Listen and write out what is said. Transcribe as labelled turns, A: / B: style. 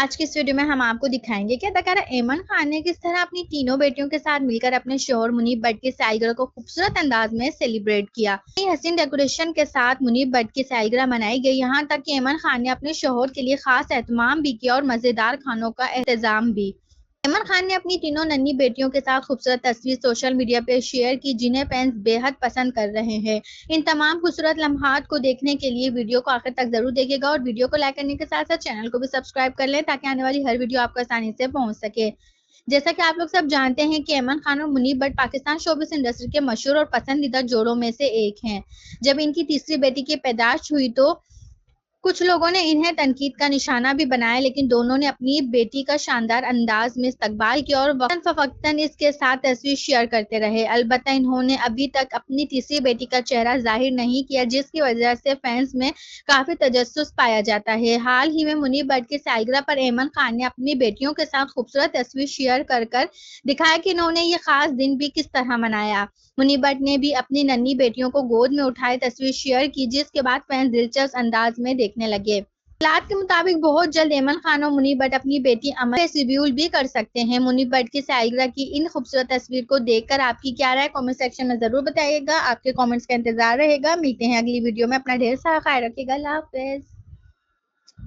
A: آج کی اس ویڈیو میں ہم آپ کو دکھائیں گے کہ اداکارہ ایمن خان نے کس طرح اپنی تینوں بیٹیوں کے ساتھ مل کر اپنے شوہر منیب بٹ کی سالگرہ کو خوبصورت انداز میں سیلیبریٹ کیا۔ حسین ڈیکوریشن کے ساتھ منیب بٹ کی سالگرہ منائی گئی، یہاں تک کہ ایمن خان نے اپنے شوہر کے لیے خاص اہتمام بھی کیا اور مزیدار کھانوں کا انتظام بھی۔ ایمن خان نے اپنی تینوں ننھی بیٹیوں کے ساتھ خوبصورت تصویر سوشل میڈیا پہ شیئر کی، جنہیں فینس بے حد پسند کر رہے ہیں۔ ان تمام خوبصورت لمحات کو دیکھنے کے لیے ویڈیو کو آخر تک ضرور دیکھیے گا اور ویڈیو کو لائک کرنے کے ساتھ ساتھ چینل کو بھی سبسکرائب کر لیں تاکہ آنے والی ہر ویڈیو آپ کو آسانی سے پہنچ سکے۔ جیسا کہ آپ لوگ سب جانتے ہیں کہ ایمن خان اور منیب بٹ پاکستان شوبز انڈسٹری کے مشہور اور پسندیدہ جوڑوں میں سے ایک ہیں۔ جب ان کی تیسری بیٹی کی پیدائش ہوئی تو کچھ لوگوں نے انہیں تنقید کا نشانہ بھی بنایا، لیکن دونوں نے اپنی بیٹی کا شاندار انداز میں استقبال کیا اور وقتاً فوقتاً اس کے ساتھ تصویر شیئر کرتے رہے۔ البتہ انہوں نے ابھی تک اپنی تیسری بیٹی کا چہرہ ظاہر نہیں کیا، جس کی وجہ سے فینس میں کافی تجسس پایا جاتا ہے۔ حال ہی میں منیب بٹ کی سالگرہ پر ایمن خان نے اپنی بیٹیوں کے ساتھ خوبصورت تصویر شیئر کر دکھایا کہ انہوں نے یہ خاص دن بھی کس طرح منایا۔ منیب بٹ نے بھی اپنی ننھی بیٹیوں کو گود میں اٹھائے تصویر شیئر کی، جس کے بعد فینس دلچسپ انداز میں دیکھنے لگے۔ اطلاعات کے مطابق بہت جلد ایمن خان اور منیب بٹ اپنی بیٹی امن سے شیڈول بھی کر سکتے ہیں۔ منیب بٹ کی سالگرہ کی ان خوبصورت تصویر کو دیکھ کر آپ کی کیا رائے کامنٹ سیکشن میں ضرور بتائیے گا۔ آپ کے کامنٹس کا انتظار رہے گا۔ ملتے ہیں اگلی ویڈیو میں، اپنا ڈھیر سارا خیال رکھیے گا۔ اللہ حافظ۔